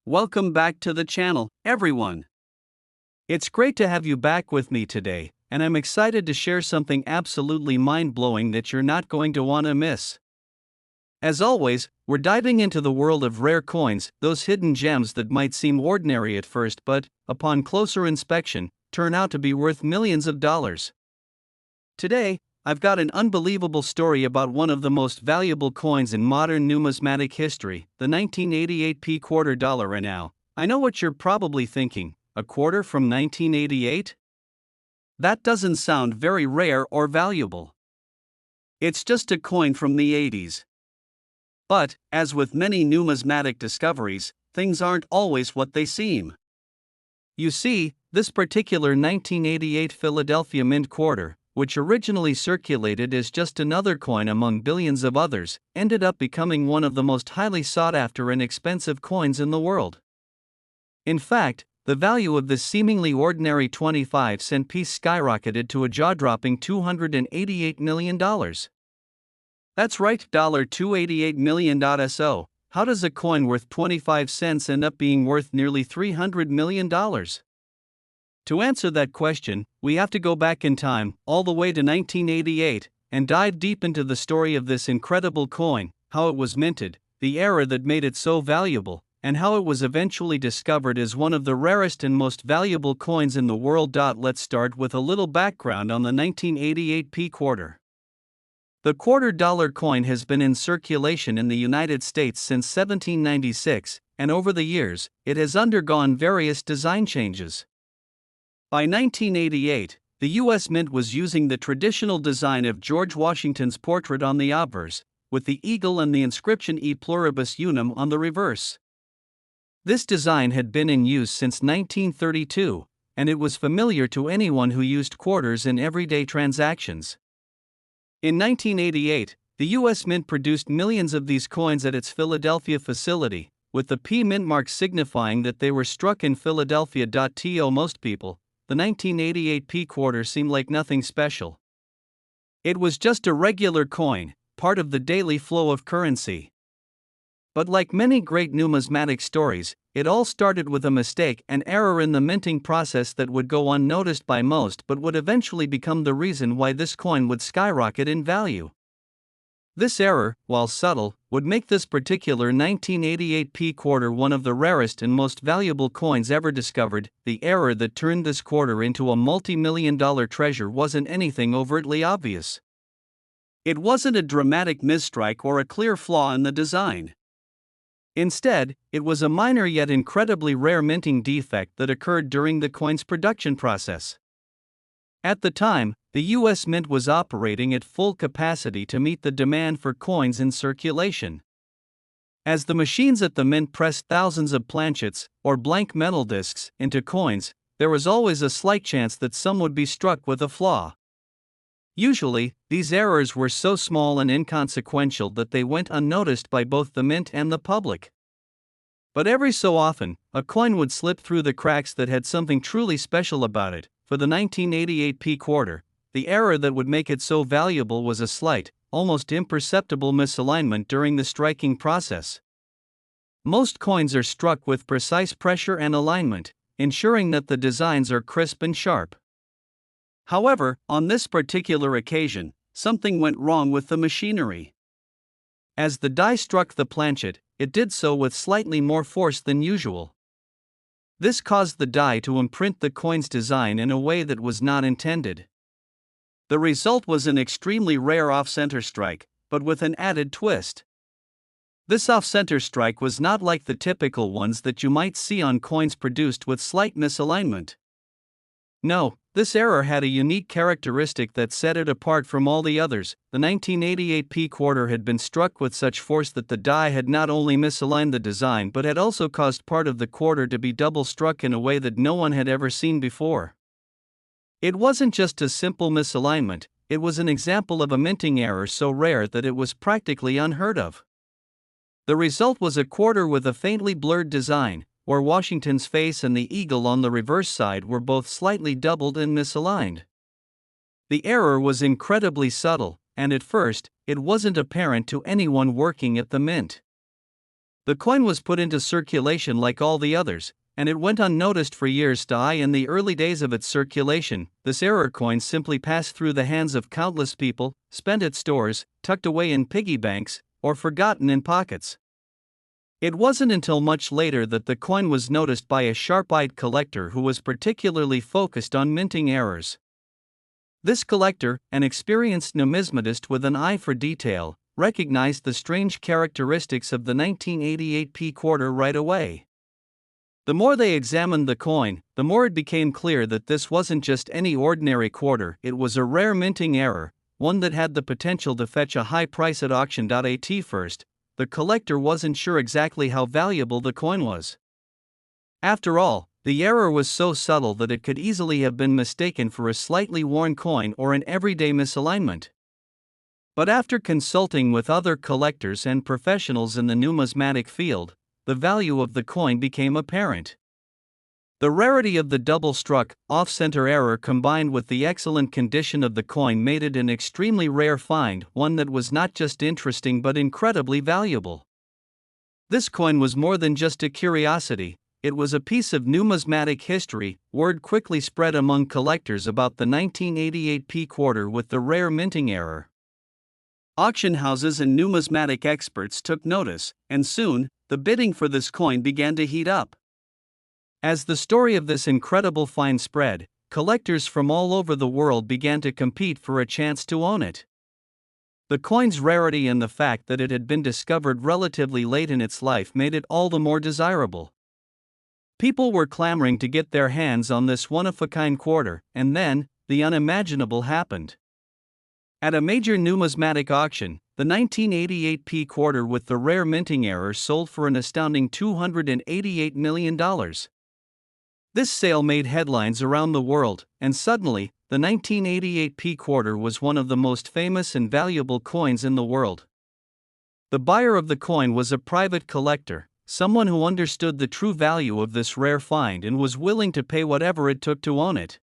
Welcome back to the channel, everyone. It's great to have you back with me today, and I'm excited to share something absolutely mind-blowing that you're not going to want to miss. As always, we're diving into the world of rare coins, those hidden gems that might seem ordinary at first but, upon closer inspection, turn out to be worth millions of dollars. Today, I've got an unbelievable story about one of the most valuable coins in modern numismatic history, the 1988 quarter dollar. And now, I know what you're probably thinking, a quarter from 1988? That doesn't sound very rare or valuable. It's just a coin from the 80s. But, as with many numismatic discoveries, things aren't always what they seem. You see, this particular 1988 Philadelphia Mint quarter, which originally circulated as just another coin among billions of others, ended up becoming one of the most highly sought-after and expensive coins in the world. In fact, the value of this seemingly ordinary 25-cent piece skyrocketed to a jaw-dropping $288 million. That's right, $288 million. So, how does a coin worth 25 cents end up being worth nearly $300 million? To answer that question, we have to go back in time, all the way to 1988, and dive deep into the story of this incredible coin, how it was minted, the era that made it so valuable, and how it was eventually discovered as one of the rarest and most valuable coins in the world. Let's start with a little background on the 1988 quarter. The quarter dollar coin has been in circulation in the United States since 1796, and over the years, it has undergone various design changes. By 1988, the U.S. Mint was using the traditional design of George Washington's portrait on the obverse, with the eagle and the inscription E pluribus unum on the reverse. This design had been in use since 1932, and it was familiar to anyone who used quarters in everyday transactions. In 1988, the U.S. Mint produced millions of these coins at its Philadelphia facility, with the P mint mark signifying that they were struck in Philadelphia. To most people, the 1988 quarter seemed like nothing special. It was just a regular coin, part of the daily flow of currency. But like many great numismatic stories, it all started with a mistake, an error in the minting process that would go unnoticed by most but would eventually become the reason why this coin would skyrocket in value. This error, while subtle, would make this particular 1988 quarter one of the rarest and most valuable coins ever discovered. The error that turned this quarter into a multi-million-dollar treasure wasn't anything overtly obvious. It wasn't a dramatic misstrike or a clear flaw in the design. Instead, it was a minor yet incredibly rare minting defect that occurred during the coin's production process. At the time, the U.S. Mint was operating at full capacity to meet the demand for coins in circulation. As the machines at the Mint pressed thousands of planchets, or blank metal discs, into coins, there was always a slight chance that some would be struck with a flaw. Usually, these errors were so small and inconsequential that they went unnoticed by both the Mint and the public. But every so often, a coin would slip through the cracks that had something truly special about it. For the 1988 quarter, the error that would make it so valuable was a slight, almost imperceptible misalignment during the striking process. Most coins are struck with precise pressure and alignment, ensuring that the designs are crisp and sharp. However, on this particular occasion, something went wrong with the machinery. As the die struck the planchet, it did so with slightly more force than usual. This caused the die to imprint the coin's design in a way that was not intended. The result was an extremely rare off-center strike, but with an added twist. This off-center strike was not like the typical ones that you might see on coins produced with slight misalignment. No, this error had a unique characteristic that set it apart from all the others. The 1988 quarter had been struck with such force that the die had not only misaligned the design but had also caused part of the quarter to be double struck in a way that no one had ever seen before. It wasn't just a simple misalignment, it was an example of a minting error so rare that it was practically unheard of. The result was a quarter with a faintly blurred design, where Washington's face and the eagle on the reverse side were both slightly doubled and misaligned. The error was incredibly subtle, and at first, it wasn't apparent to anyone working at the Mint. The coin was put into circulation like all the others, and it went unnoticed for years. In the early days of its circulation, this error coin simply passed through the hands of countless people, spent at stores, tucked away in piggy banks, or forgotten in pockets. It wasn't until much later that the coin was noticed by a sharp-eyed collector who was particularly focused on minting errors. This collector, an experienced numismatist with an eye for detail, recognized the strange characteristics of the 1988 p quarter right away. The more they examined the coin, the more it became clear that this wasn't just any ordinary quarter. It was a rare minting error, one that had the potential to fetch a high price at auction. At first, the collector wasn't sure exactly how valuable the coin was. After all, the error was so subtle that it could easily have been mistaken for a slightly worn coin or an everyday misalignment. But after consulting with other collectors and professionals in the numismatic field, the value of the coin became apparent. The rarity of the double-struck, off-center error combined with the excellent condition of the coin made it an extremely rare find, one that was not just interesting but incredibly valuable. This coin was more than just a curiosity, it was a piece of numismatic history. Word quickly spread among collectors about the 1988 p quarter with the rare minting error. Auction houses and numismatic experts took notice, and soon, the bidding for this coin began to heat up. As the story of this incredible find spread, collectors from all over the world began to compete for a chance to own it. The coin's rarity and the fact that it had been discovered relatively late in its life made it all the more desirable. People were clamoring to get their hands on this one-of-a-kind quarter, and then, the unimaginable happened. At a major numismatic auction, the 1988 p quarter with the rare minting error sold for an astounding $288 million. This sale made headlines around the world, and suddenly, the 1988 p quarter was one of the most famous and valuable coins in the world. The buyer of the coin was a private collector, someone who understood the true value of this rare find and was willing to pay whatever it took to own it.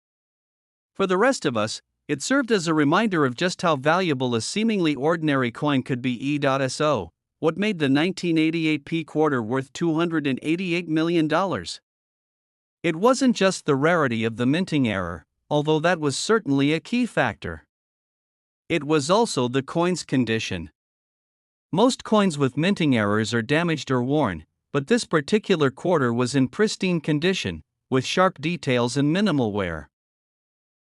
For the rest of us, it served as a reminder of just how valuable a seemingly ordinary coin could be. So, what made the 1988 p quarter worth $288 million? It wasn't just the rarity of the minting error, although that was certainly a key factor. It was also the coin's condition. Most coins with minting errors are damaged or worn, but this particular quarter was in pristine condition, with sharp details and minimal wear.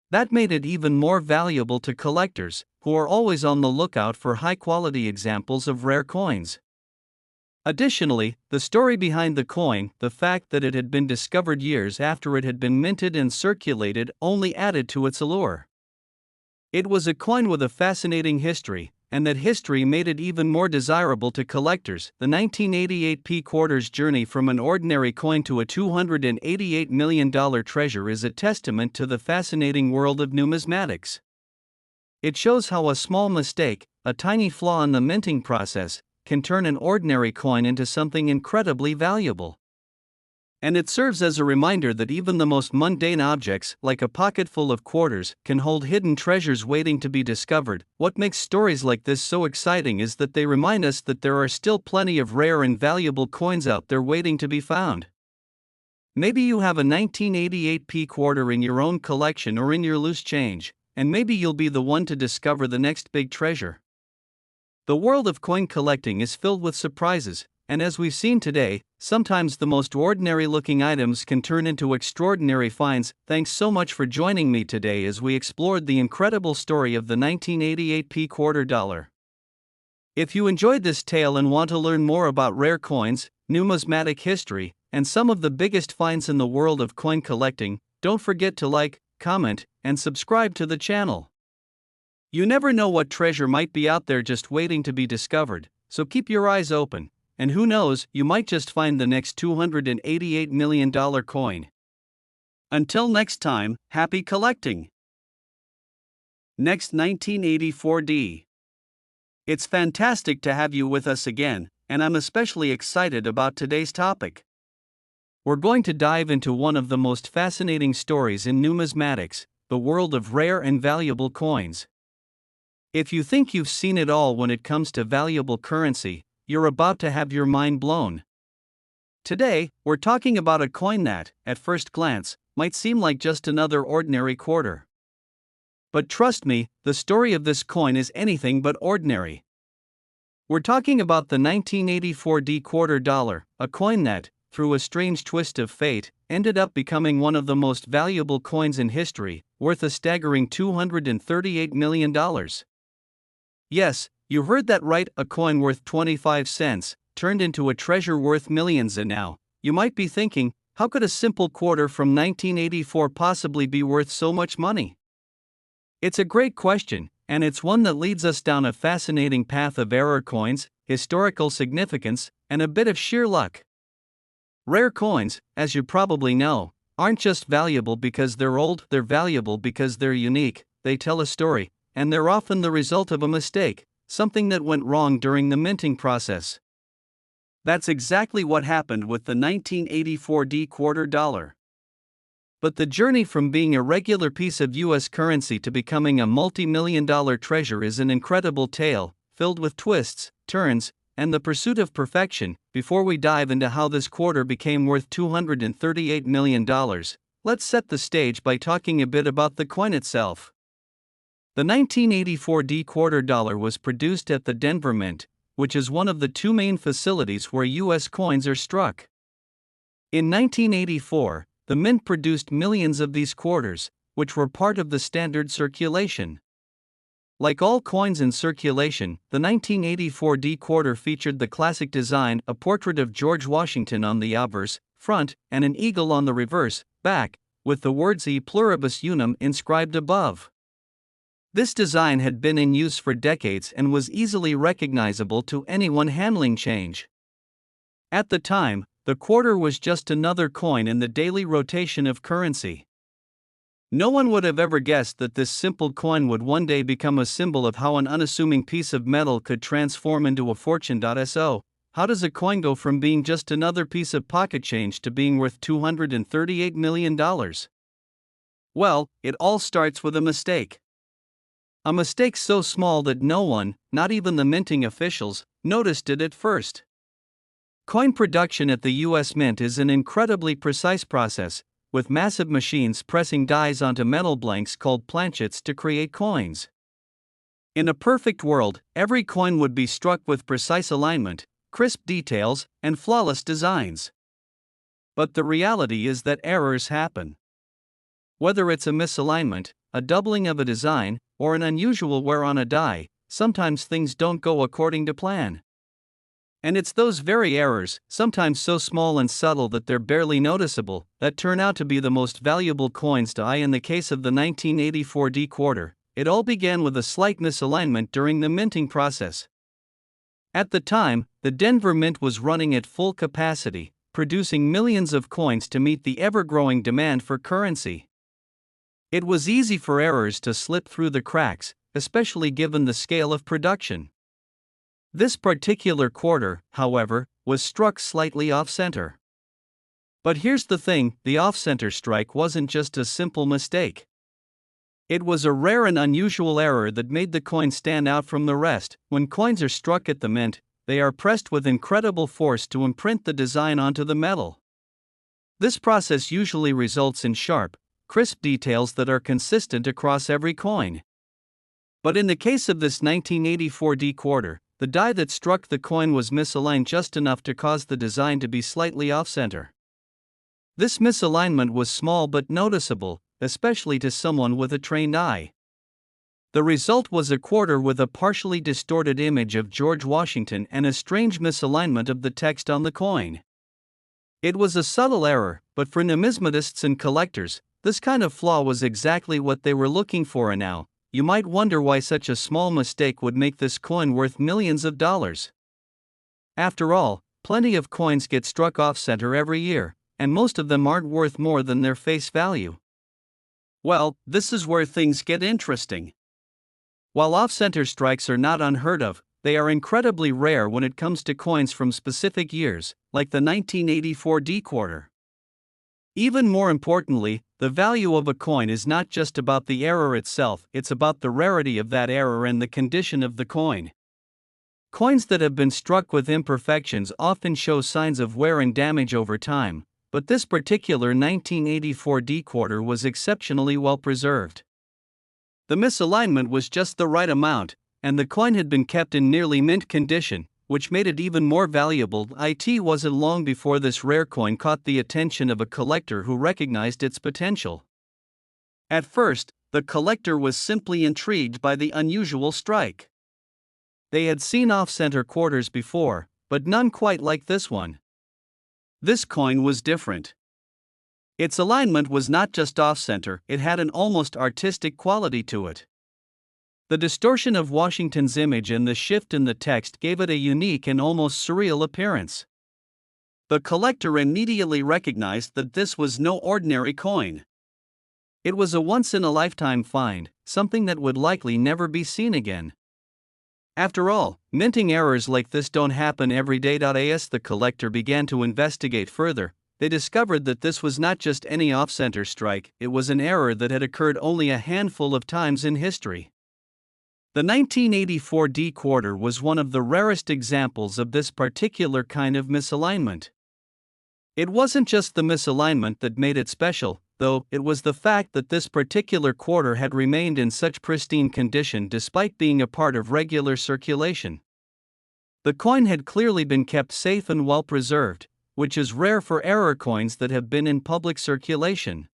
That made it even more valuable to collectors, who are always on the lookout for high-quality examples of rare coins. Additionally, the story behind the coin, the fact that it had been discovered years after it had been minted and circulated, only added to its allure. It was a coin with a fascinating history, and that history made it even more desirable to collectors. The 1988 p quarter's journey from an ordinary coin to a $288 million treasure is a testament to the fascinating world of numismatics. It shows how a small mistake, a tiny flaw in the minting process, can turn an ordinary coin into something incredibly valuable. And it serves as a reminder that even the most mundane objects, like a pocket full of quarters, can hold hidden treasures waiting to be discovered. What makes stories like this so exciting is that they remind us that there are still plenty of rare and valuable coins out there waiting to be found. Maybe you have a 1988 p quarter in your own collection or in your loose change, and maybe you'll be the one to discover the next big treasure. The world of coin collecting is filled with surprises, and as we've seen today, sometimes the most ordinary-looking items can turn into extraordinary finds. Thanks so much for joining me today as we explored the incredible story of the 1988 p quarter dollar. If you enjoyed this tale and want to learn more about rare coins, numismatic history, and some of the biggest finds in the world of coin collecting, don't forget to like, comment, and subscribe to the channel. You never know what treasure might be out there just waiting to be discovered, so keep your eyes open, and who knows, you might just find the next $288 million coin. Until next time, happy collecting! Next 1984D. It's fantastic to have you with us again, and I'm especially excited about today's topic. We're going to dive into one of the most fascinating stories in numismatics, the world of rare and valuable coins. If you think you've seen it all when it comes to valuable currency, you're about to have your mind blown. Today, we're talking about a coin that, at first glance, might seem like just another ordinary quarter. But trust me, the story of this coin is anything but ordinary. We're talking about the 1984 quarter dollar, a coin that, through a strange twist of fate, ended up becoming one of the most valuable coins in history, worth a staggering $238 million. Yes, you heard that right, a coin worth 25 cents, turned into a treasure worth millions. And now, you might be thinking, how could a simple quarter from 1984 possibly be worth so much money? It's a great question, and it's one that leads us down a fascinating path of error coins, historical significance, and a bit of sheer luck. Rare coins, as you probably know, aren't just valuable because they're old, they're valuable because they're unique, they tell a story, and they're often the result of a mistake, something that went wrong during the minting process. That's exactly what happened with the 1984 quarter dollar. But the journey from being a regular piece of US currency to becoming a multi-million-dollar treasure is an incredible tale, filled with twists, turns, and the pursuit of perfection. Before we dive into how this quarter became worth $238 million, let's set the stage by talking a bit about the coin itself. The 1984 quarter dollar was produced at the Denver Mint, which is one of the two main facilities where US coins are struck. In 1984, the Mint produced millions of these quarters, which were part of the standard circulation. Like all coins in circulation, the 1984 quarter featured the classic design, a portrait of George Washington on the obverse, front, and an eagle on the reverse, back, with the words E pluribus unum inscribed above. This design had been in use for decades and was easily recognizable to anyone handling change. At the time, the quarter was just another coin in the daily rotation of currency. No one would have ever guessed that this simple coin would one day become a symbol of how an unassuming piece of metal could transform into a fortune. So, how does a coin go from being just another piece of pocket change to being worth $238 million? Well, it all starts with a mistake. A mistake so small that no one, not even the minting officials, noticed it at first. Coin production at the US Mint is an incredibly precise process, with massive machines pressing dies onto metal blanks called planchets to create coins. In a perfect world, every coin would be struck with precise alignment, crisp details, and flawless designs. But the reality is that errors happen. Whether it's a misalignment, a doubling of a design, or an unusual wear on a die, sometimes things don't go according to plan. And it's those very errors, sometimes so small and subtle that they're barely noticeable, that turn out to be the most valuable coins to eye. In the case of the 1984 quarter, it all began with a slight misalignment during the minting process. At the time, the Denver Mint was running at full capacity, producing millions of coins to meet the ever-growing demand for currency. It was easy for errors to slip through the cracks, especially given the scale of production. This particular quarter, however, was struck slightly off-center. But here's the thing, the off-center strike wasn't just a simple mistake. It was a rare and unusual error that made the coin stand out from the rest. When coins are struck at the mint, they are pressed with incredible force to imprint the design onto the metal. This process usually results in sharp, crisp details that are consistent across every coin. But in the case of this 1984 quarter, the die that struck the coin was misaligned just enough to cause the design to be slightly off-center. This misalignment was small but noticeable, especially to someone with a trained eye. The result was a quarter with a partially distorted image of George Washington and a strange misalignment of the text on the coin. It was a subtle error, but for numismatists and collectors, this kind of flaw was exactly what they were looking for. And now, you might wonder why such a small mistake would make this coin worth millions of dollars. After all, plenty of coins get struck off-center every year, and most of them aren't worth more than their face value. Well, this is where things get interesting. While off-center strikes are not unheard of, they are incredibly rare when it comes to coins from specific years, like the 1984 quarter. Even more importantly, the value of a coin is not just about the error itself, it's about the rarity of that error and the condition of the coin. Coins that have been struck with imperfections often show signs of wear and damage over time, but this particular 1984 D quarter was exceptionally well preserved. The misalignment was just the right amount, and the coin had been kept in nearly mint condition, which made it even more valuable. It wasn't long before this rare coin caught the attention of a collector who recognized its potential. At first, the collector was simply intrigued by the unusual strike. They had seen off-center quarters before, but none quite like this one. This coin was different. Its alignment was not just off-center, it had an almost artistic quality to it. The distortion of Washington's image and the shift in the text gave it a unique and almost surreal appearance. The collector immediately recognized that this was no ordinary coin. It was a once-in-a-lifetime find, something that would likely never be seen again. After all, minting errors like this don't happen every day. As the collector began to investigate further, they discovered that this was not just any off-center strike, it was an error that had occurred only a handful of times in history. The 1984 D quarter was one of the rarest examples of this particular kind of misalignment. It wasn't just the misalignment that made it special, though, it was the fact that this particular quarter had remained in such pristine condition despite being a part of regular circulation. The coin had clearly been kept safe and well preserved, which is rare for error coins that have been in public circulation.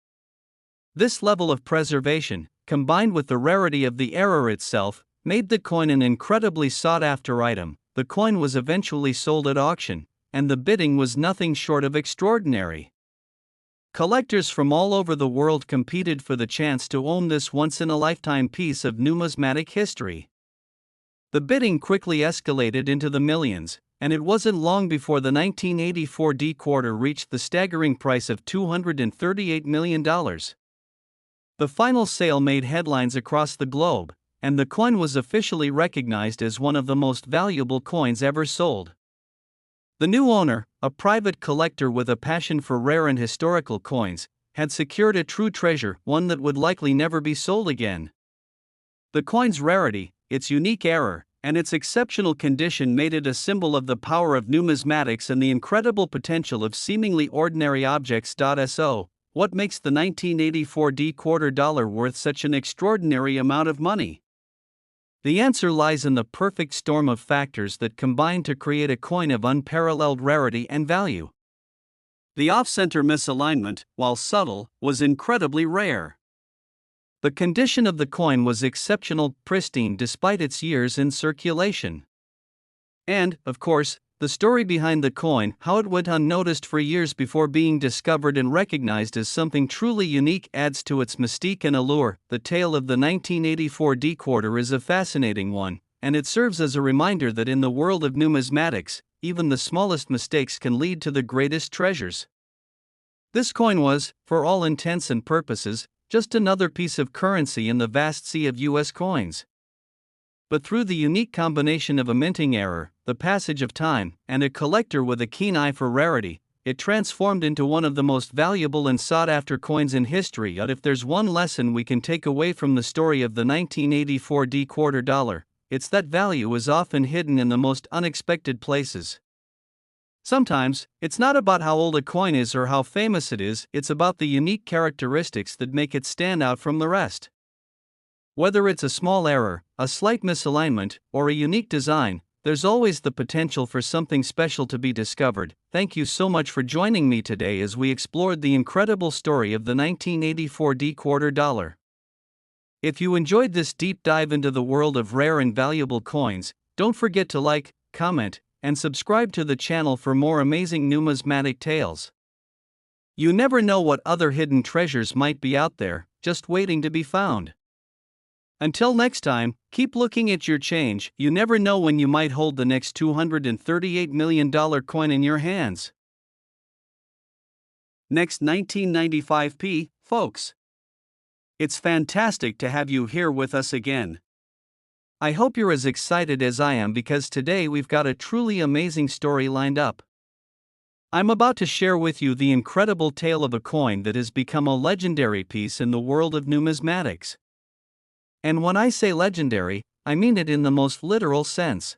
This level of preservation, combined with the rarity of the error itself, made the coin an incredibly sought-after item. The coin was eventually sold at auction, and the bidding was nothing short of extraordinary. Collectors from all over the world competed for the chance to own this once-in-a-lifetime piece of numismatic history. The bidding quickly escalated into the millions, and it wasn't long before the 1984 D quarter reached the staggering price of $238 million. The final sale made headlines across the globe, and the coin was officially recognized as one of the most valuable coins ever sold. The new owner, a private collector with a passion for rare and historical coins, had secured a true treasure, one that would likely never be sold again. The coin's rarity, its unique error, and its exceptional condition made it a symbol of the power of numismatics and the incredible potential of seemingly ordinary objects. So, what makes the 1984 D quarter dollar worth such an extraordinary amount of money? The answer lies in the perfect storm of factors that combine to create a coin of unparalleled rarity and value. The off-center misalignment, while subtle, was incredibly rare. The condition of the coin was exceptional, pristine despite its years in circulation. And, of course, the story behind the coin, how it went unnoticed for years before being discovered and recognized as something truly unique, adds to its mystique and allure. The tale of the 1984 D quarter is a fascinating one, and it serves as a reminder that in the world of numismatics, even the smallest mistakes can lead to the greatest treasures. This coin was, for all intents and purposes, just another piece of currency in the vast sea of US coins. But through the unique combination of a minting error, the passage of time, and a collector with a keen eye for rarity, it transformed into one of the most valuable and sought-after coins in history. Yet if there's one lesson we can take away from the story of the 1984 D quarter dollar, it's that value is often hidden in the most unexpected places. Sometimes, it's not about how old a coin is or how famous it is, it's about the unique characteristics that make it stand out from the rest. Whether it's a small error, a slight misalignment, or a unique design, there's always the potential for something special to be discovered. Thank you so much for joining me today as we explored the incredible story of the 1984 D quarter dollar. If you enjoyed this deep dive into the world of rare and valuable coins, don't forget to like, comment, and subscribe to the channel for more amazing numismatic tales. You never know what other hidden treasures might be out there, just waiting to be found. Until next time, keep looking at your change. You never know when you might hold the next $238 million coin in your hands. Next 1995p, folks. It's fantastic to have you here with us again. I hope you're as excited as I am because today we've got a truly amazing story lined up. I'm about to share with you the incredible tale of a coin that has become a legendary piece in the world of numismatics. And when I say legendary, I mean it in the most literal sense.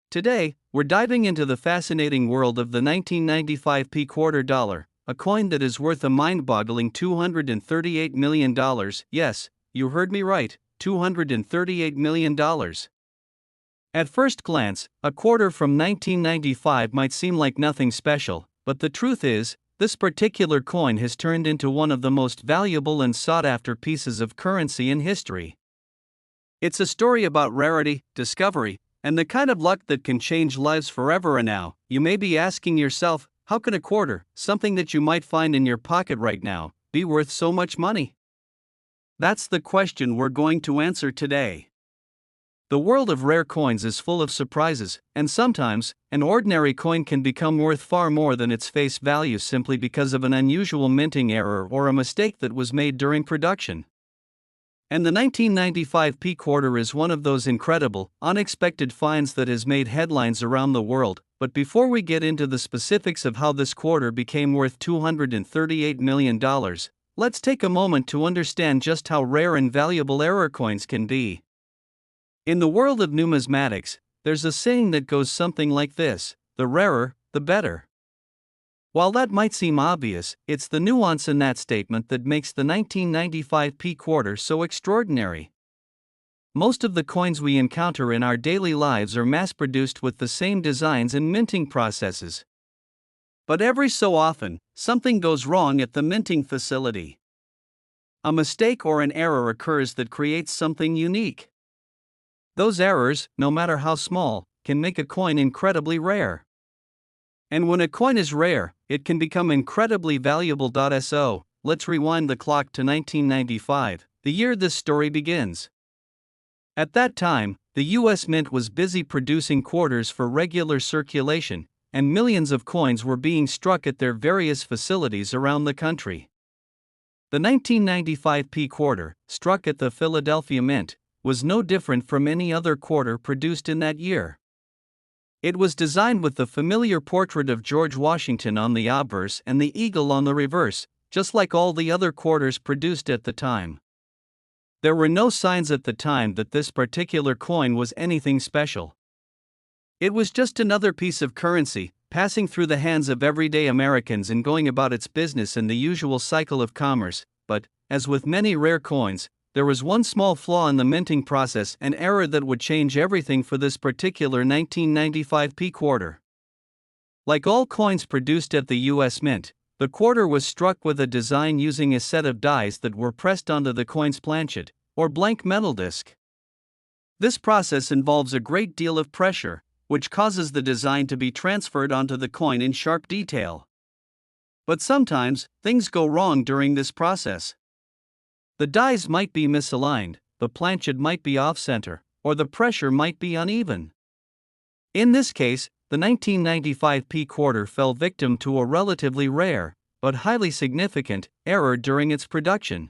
Today, we're diving into the fascinating world of the 1995p quarter dollar, a coin that is worth a mind-boggling $238 million. Yes, you heard me right, $238 million. At first glance, a quarter from 1995 might seem like nothing special, but the truth is, this particular coin has turned into one of the most valuable and sought-after pieces of currency in history. It's a story about rarity, discovery, and the kind of luck that can change lives forever. And now, you may be asking yourself, how can a quarter, something that you might find in your pocket right now, be worth so much money? That's the question we're going to answer today. The world of rare coins is full of surprises, and sometimes, an ordinary coin can become worth far more than its face value simply because of an unusual minting error or a mistake that was made during production. And the 1995p quarter is one of those incredible, unexpected finds that has made headlines around the world. But before we get into the specifics of how this quarter became worth $238 million, let's take a moment to understand just how rare and valuable error coins can be. In the world of numismatics, there's a saying that goes something like this: the rarer, the better. While that might seem obvious, it's the nuance in that statement that makes the 1995p quarter so extraordinary. Most of the coins we encounter in our daily lives are mass-produced with the same designs and minting processes. But every so often, something goes wrong at the minting facility. A mistake or an error occurs that creates something unique. Those errors, no matter how small, can make a coin incredibly rare. And when a coin is rare, it can become incredibly valuable. So, let's rewind the clock to 1995, the year this story begins. At that time, the US Mint was busy producing quarters for regular circulation, and millions of coins were being struck at their various facilities around the country. The 1995p quarter, struck at the Philadelphia Mint, was no different from any other quarter produced in that year. It was designed with the familiar portrait of George Washington on the obverse and the eagle on the reverse, just like all the other quarters produced at the time. There were no signs at the time that this particular coin was anything special. It was just another piece of currency, passing through the hands of everyday Americans and going about its business in the usual cycle of commerce. But, as with many rare coins, there was one small flaw in the minting process, an error that would change everything for this particular 1995p quarter. Like all coins produced at the US Mint, the quarter was struck with a design using a set of dies that were pressed onto the coin's planchet, or blank metal disc. This process involves a great deal of pressure, which causes the design to be transferred onto the coin in sharp detail. But sometimes, things go wrong during this process. The dies might be misaligned, the planchet might be off-center, or the pressure might be uneven. In this case, the 1995p quarter fell victim to a relatively rare, but highly significant, error during its production.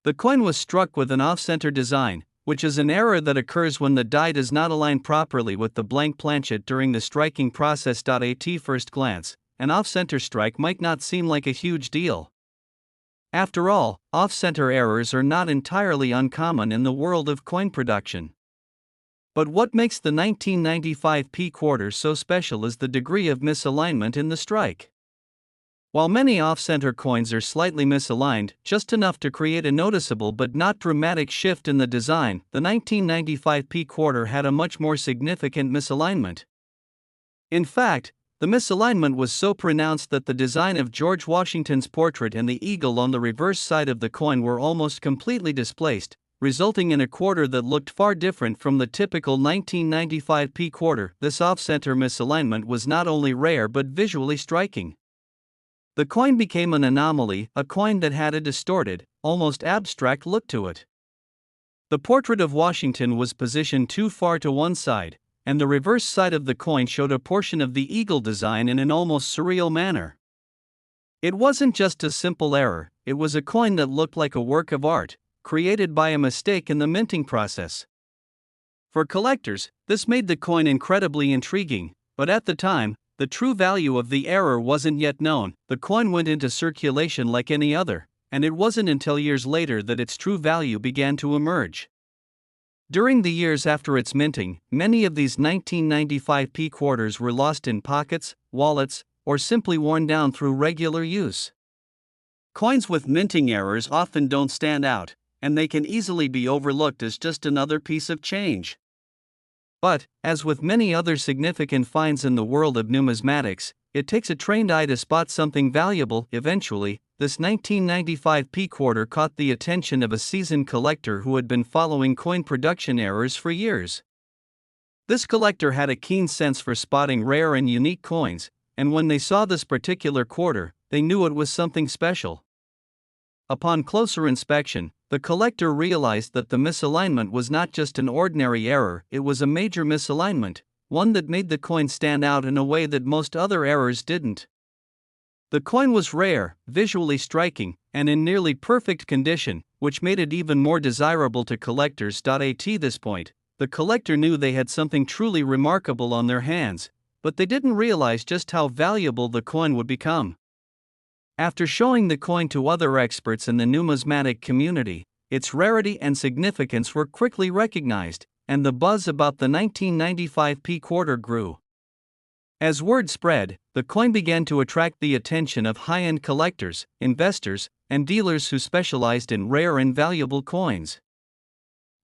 The coin was struck with an off-center design, which is an error that occurs when the die does not align properly with the blank planchet during the striking process. At first glance, an off-center strike might not seem like a huge deal. After all, off-center errors are not entirely uncommon in the world of coin production. But what makes the 1995p quarter so special is the degree of misalignment in the strike. While many off-center coins are slightly misaligned, just enough to create a noticeable but not dramatic shift in the design, the 1995p quarter had a much more significant misalignment. In fact, the misalignment was so pronounced that the design of George Washington's portrait and the eagle on the reverse side of the coin were almost completely displaced, resulting in a quarter that looked far different from the typical 1995p quarter. This off-center misalignment was not only rare but visually striking. The coin became an anomaly, a coin that had a distorted, almost abstract look to it. The portrait of Washington was positioned too far to one side, and the reverse side of the coin showed a portion of the eagle design in an almost surreal manner. It wasn't just a simple error, it was a coin that looked like a work of art, created by a mistake in the minting process. For collectors, this made the coin incredibly intriguing, but at the time, the true value of the error wasn't yet known. The coin went into circulation like any other, and it wasn't until years later that its true value began to emerge. During the years after its minting, many of these 1995p quarters were lost in pockets, wallets, or simply worn down through regular use. Coins with minting errors often don't stand out, and they can easily be overlooked as just another piece of change. But, as with many other significant finds in the world of numismatics, it takes a trained eye to spot something valuable. Eventually, this 1995p quarter caught the attention of a seasoned collector who had been following coin production errors for years. This collector had a keen sense for spotting rare and unique coins, and when they saw this particular quarter, they knew it was something special. Upon closer inspection, the collector realized that the misalignment was not just an ordinary error, it was a major misalignment, one that made the coin stand out in a way that most other errors didn't. The coin was rare, visually striking, and in nearly perfect condition, which made it even more desirable to collectors. At this point, the collector knew they had something truly remarkable on their hands, but they didn't realize just how valuable the coin would become. After showing the coin to other experts in the numismatic community, its rarity and significance were quickly recognized, and the buzz about the 1995p quarter grew. As word spread, the coin began to attract the attention of high-end collectors, investors, and dealers who specialized in rare and valuable coins.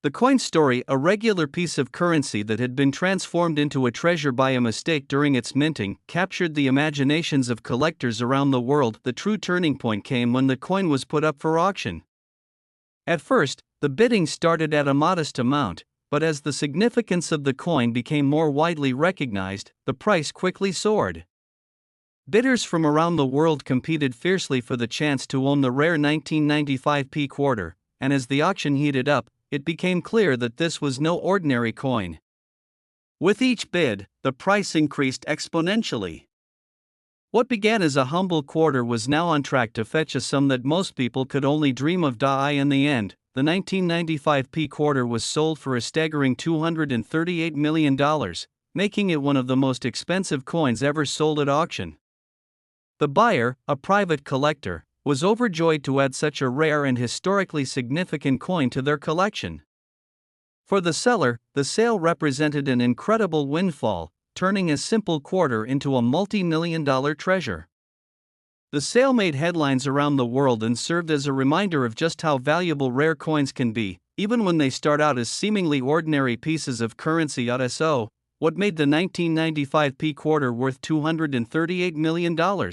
The coin story, a regular piece of currency that had been transformed into a treasure by a mistake during its minting, captured the imaginations of collectors around the world. The true turning point came when the coin was put up for auction. At first, the bidding started at a modest amount, but as the significance of the coin became more widely recognized, the price quickly soared. Bidders from around the world competed fiercely for the chance to own the rare 1995p quarter, and as the auction heated up, it became clear that this was no ordinary coin. With each bid, the price increased exponentially. What began as a humble quarter was now on track to fetch a sum that most people could only dream of. In the end, the 1995p quarter was sold for a staggering $238 million, making it one of the most expensive coins ever sold at auction. The buyer, a private collector, was overjoyed to add such a rare and historically significant coin to their collection. For the seller, the sale represented an incredible windfall, turning a simple quarter into a multi-million-dollar treasure. The sale made headlines around the world and served as a reminder of just how valuable rare coins can be, even when they start out as seemingly ordinary pieces of currency. So, what made the 1995p quarter worth $238 million?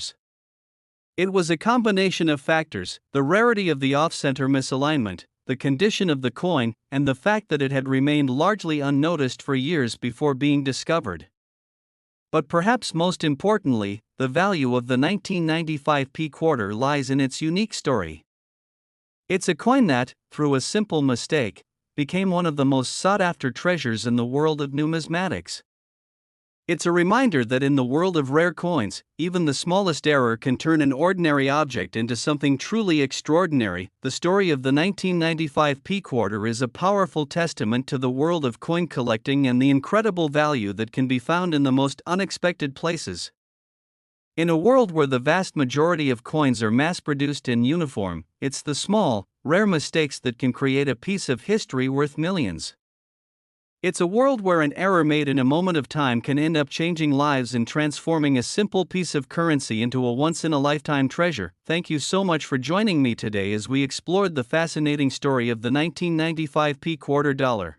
It was a combination of factors: the rarity of the off-center misalignment, the condition of the coin, and the fact that it had remained largely unnoticed for years before being discovered. But perhaps most importantly, the value of the 1995p quarter lies in its unique story. It's a coin that, through a simple mistake, became one of the most sought-after treasures in the world of numismatics. It's a reminder that in the world of rare coins, even the smallest error can turn an ordinary object into something truly extraordinary. The story of the 1995p quarter is a powerful testament to the world of coin collecting and the incredible value that can be found in the most unexpected places. In a world where the vast majority of coins are mass-produced in uniform, it's the small, rare mistakes that can create a piece of history worth millions. It's a world where an error made in a moment of time can end up changing lives and transforming a simple piece of currency into a once-in-a-lifetime treasure. Thank you so much for joining me today as we explored the fascinating story of the 1995p quarter dollar.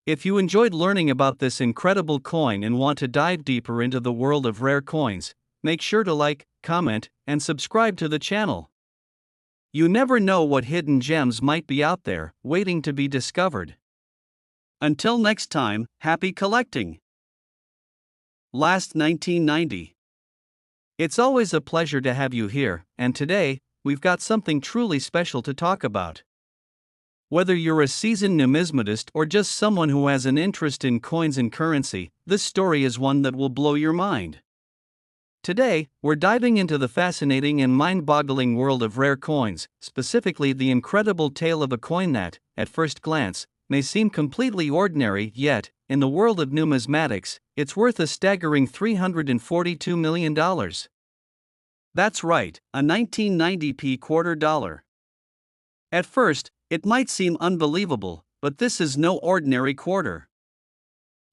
If you enjoyed learning about this incredible coin and want to dive deeper into the world of rare coins, make sure to like, comment, and subscribe to the channel. You never know what hidden gems might be out there, waiting to be discovered. Until next time, happy collecting! Last 1990. It's always a pleasure to have you here, and today, we've got something truly special to talk about. Whether you're a seasoned numismatist or just someone who has an interest in coins and currency, this story is one that will blow your mind. Today, we're diving into the fascinating and mind-boggling world of rare coins, specifically the incredible tale of a coin that, at first glance, may seem completely ordinary, yet, in the world of numismatics, it's worth a staggering $342 million. That's right, a 1990p quarter dollar. At first, it might seem unbelievable, But this is no ordinary quarter.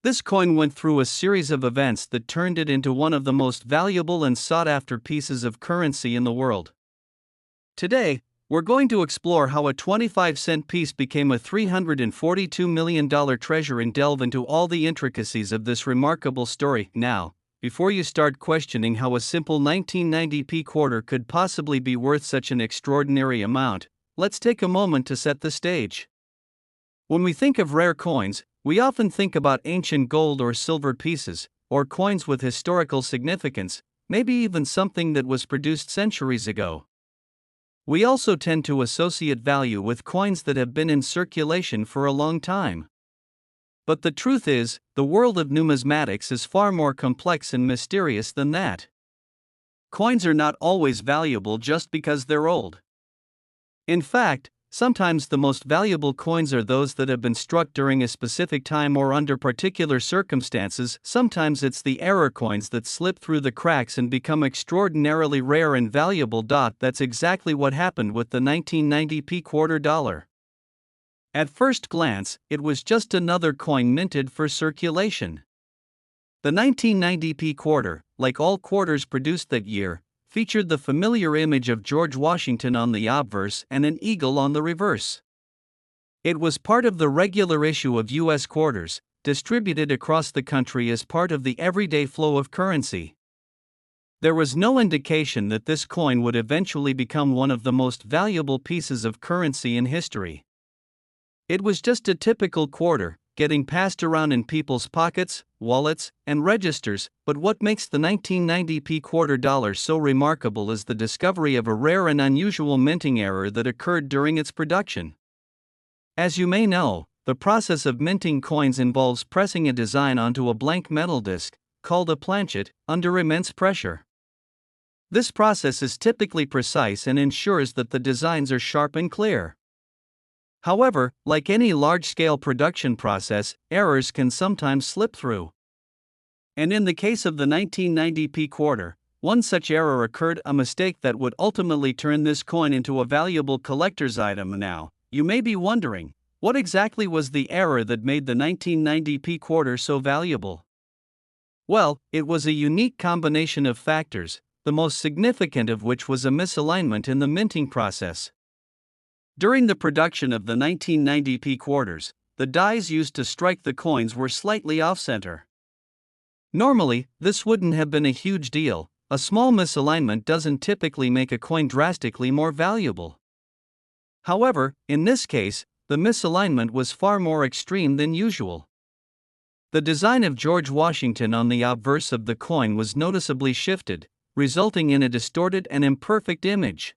This coin went through a series of events that turned it into one of the most valuable and sought-after pieces of currency in the world. Today, we're going to explore how a 25-cent piece became a $342 million treasure and delve into all the intricacies of this remarkable story. Now, before you start questioning how a simple 1990p quarter could possibly be worth such an extraordinary amount, let's take a moment to set the stage. When we think of rare coins, we often think about ancient gold or silver pieces, or coins with historical significance, maybe even something that was produced centuries ago. We also tend to associate value with coins that have been in circulation for a long time. But the truth is, the world of numismatics is far more complex and mysterious than that. Coins are not always valuable just because they're old. In fact, sometimes the most valuable coins are those that have been struck during a specific time or under particular circumstances. Sometimes it's the error coins that slip through the cracks and become extraordinarily rare and valuable. That's exactly what happened with the 1990p quarter dollar. At first glance, it was just another coin minted for circulation. The 1990p quarter, like all quarters produced that year, featured the familiar image of George Washington on the obverse and an eagle on the reverse. It was part of the regular issue of U.S. quarters, distributed across the country as part of the everyday flow of currency. There was no indication that this coin would eventually become one of the most valuable pieces of currency in history. It was just a typical quarter, getting passed around in people's pockets, wallets, and registers. But what makes the 1990p quarter dollar so remarkable is the discovery of a rare and unusual minting error that occurred during its production. As you may know, the process of minting coins involves pressing a design onto a blank metal disc, called a planchet, under immense pressure. This process is typically precise and ensures that the designs are sharp and clear. However, like any large-scale production process, errors can sometimes slip through. And in the case of the 1990p quarter, one such error occurred, a mistake that would ultimately turn this coin into a valuable collector's item. Now, you may be wondering, what exactly was the error that made the 1990p quarter so valuable? Well, it was a unique combination of factors, the most significant of which was a misalignment in the minting process. During the production of the 1990p quarters, the dies used to strike the coins were slightly off-center. Normally, this wouldn't have been a huge deal. A small misalignment doesn't typically make a coin drastically more valuable. However, in this case, the misalignment was far more extreme than usual. The design of George Washington on the obverse of the coin was noticeably shifted, resulting in a distorted and imperfect image.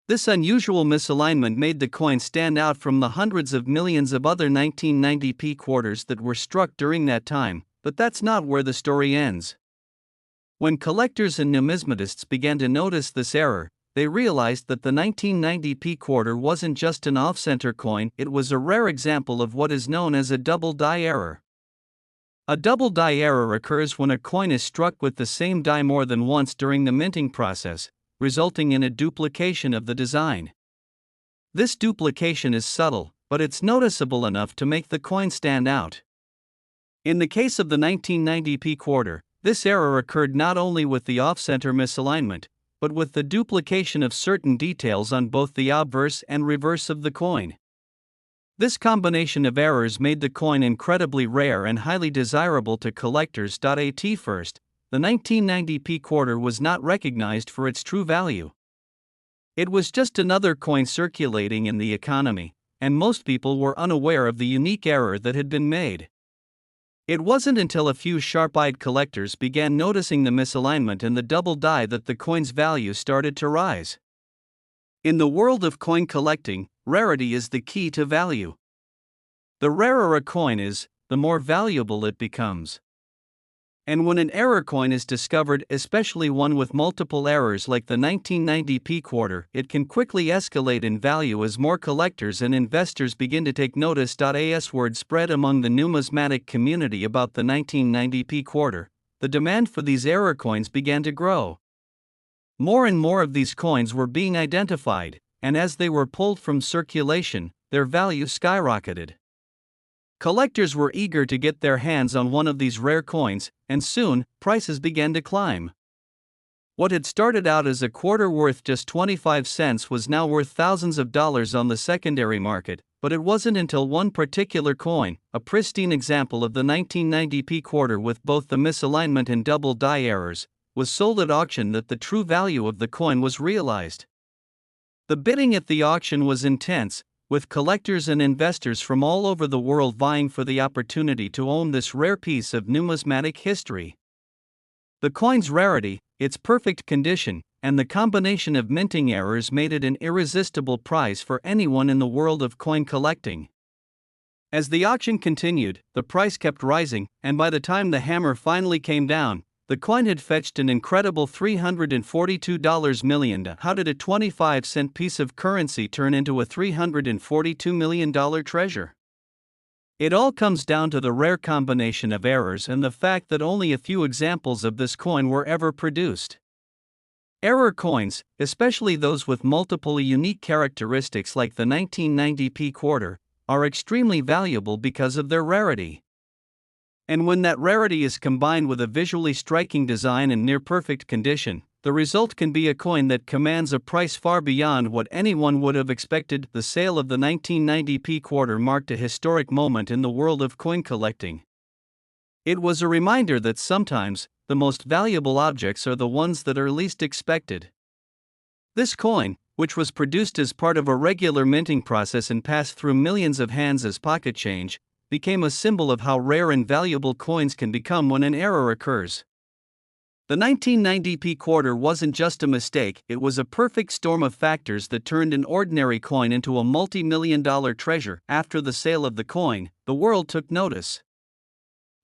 This unusual misalignment made the coin stand out from the hundreds of millions of other 1990p quarters that were struck during that time, but that's not where the story ends. When collectors and numismatists began to notice this error, they realized that the 1990p quarter wasn't just an off-center coin, it was a rare example of what is known as a double die error. A double die error occurs when a coin is struck with the same die more than once during the minting process, resulting in a duplication of the design. This duplication is subtle, but it's noticeable enough to make the coin stand out. In the case of the 1990p quarter, this error occurred not only with the off-center misalignment, but with the duplication of certain details on both the obverse and reverse of the coin. This combination of errors made the coin incredibly rare and highly desirable to collectors. At first, the 1990p quarter was not recognized for its true value. It was just another coin circulating in the economy, and most people were unaware of the unique error that had been made. It wasn't until a few sharp-eyed collectors began noticing the misalignment and the double die that the coin's value started to rise. In the world of coin collecting, rarity is the key to value. The rarer a coin is, the more valuable it becomes. And when an error coin is discovered, especially one with multiple errors like the 1990p quarter, it can quickly escalate in value as more collectors and investors begin to take notice. As word spread among the numismatic community about the 1990p quarter, the demand for these error coins began to grow. More and more of these coins were being identified, and as they were pulled from circulation, their value skyrocketed. Collectors were eager to get their hands on one of these rare coins, and soon, prices began to climb. What had started out as a quarter worth just 25 cents was now worth thousands of dollars on the secondary market, but it wasn't until one particular coin, a pristine example of the 1990p quarter with both the misalignment and double die errors, was sold at auction that the true value of the coin was realized. The bidding at the auction was intense, with collectors and investors from all over the world vying for the opportunity to own this rare piece of numismatic history. The coin's rarity, its perfect condition, and the combination of minting errors made it an irresistible prize for anyone in the world of coin collecting. As the auction continued, the price kept rising, and by the time the hammer finally came down, the coin had fetched an incredible $342 million. How did a 25-cent piece of currency turn into a $342 million treasure? It all comes down to the rare combination of errors and the fact that only a few examples of this coin were ever produced. Error coins, especially those with multiple unique characteristics like the 1990p quarter, are extremely valuable because of their rarity. And when that rarity is combined with a visually striking design and near-perfect condition, the result can be a coin that commands a price far beyond what anyone would have expected. The sale of the 1990p quarter marked a historic moment in the world of coin collecting. It was a reminder that sometimes, the most valuable objects are the ones that are least expected. This coin, which was produced as part of a regular minting process and passed through millions of hands as pocket change, became a symbol of how rare and valuable coins can become when an error occurs. The 1990p quarter wasn't just a mistake, it was a perfect storm of factors that turned an ordinary coin into a multi-million-dollar treasure. After the sale of the coin, the world took notice.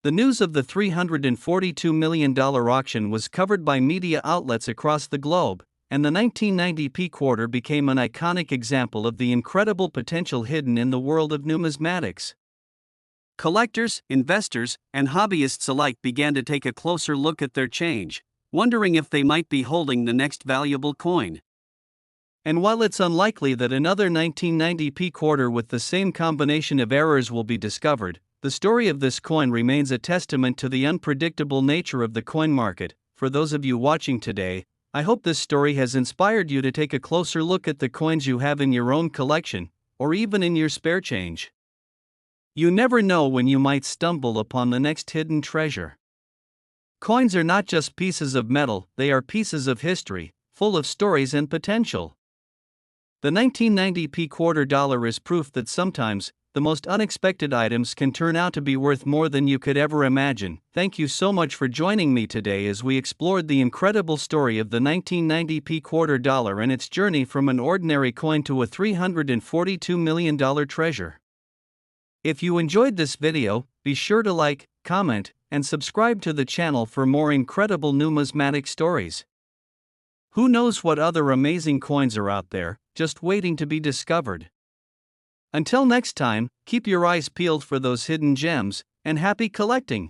The news of the $342 million auction was covered by media outlets across the globe, and the 1990p quarter became an iconic example of the incredible potential hidden in the world of numismatics. Collectors, investors, and hobbyists alike began to take a closer look at their change, wondering if they might be holding the next valuable coin. And while it's unlikely that another 1990p quarter with the same combination of errors will be discovered, the story of this coin remains a testament to the unpredictable nature of the coin market. For those of you watching today, I hope this story has inspired you to take a closer look at the coins you have in your own collection, or even in your spare change. You never know when you might stumble upon the next hidden treasure. Coins are not just pieces of metal, they are pieces of history, full of stories and potential. The 1990p quarter dollar is proof that sometimes, the most unexpected items can turn out to be worth more than you could ever imagine. Thank you so much for joining me today as we explored the incredible story of the 1990p quarter dollar and its journey from an ordinary coin to a $342 million treasure. If you enjoyed this video, be sure to like, comment, and subscribe to the channel for more incredible numismatic stories. Who knows what other amazing coins are out there, just waiting to be discovered. Until next time, keep your eyes peeled for those hidden gems, and happy collecting!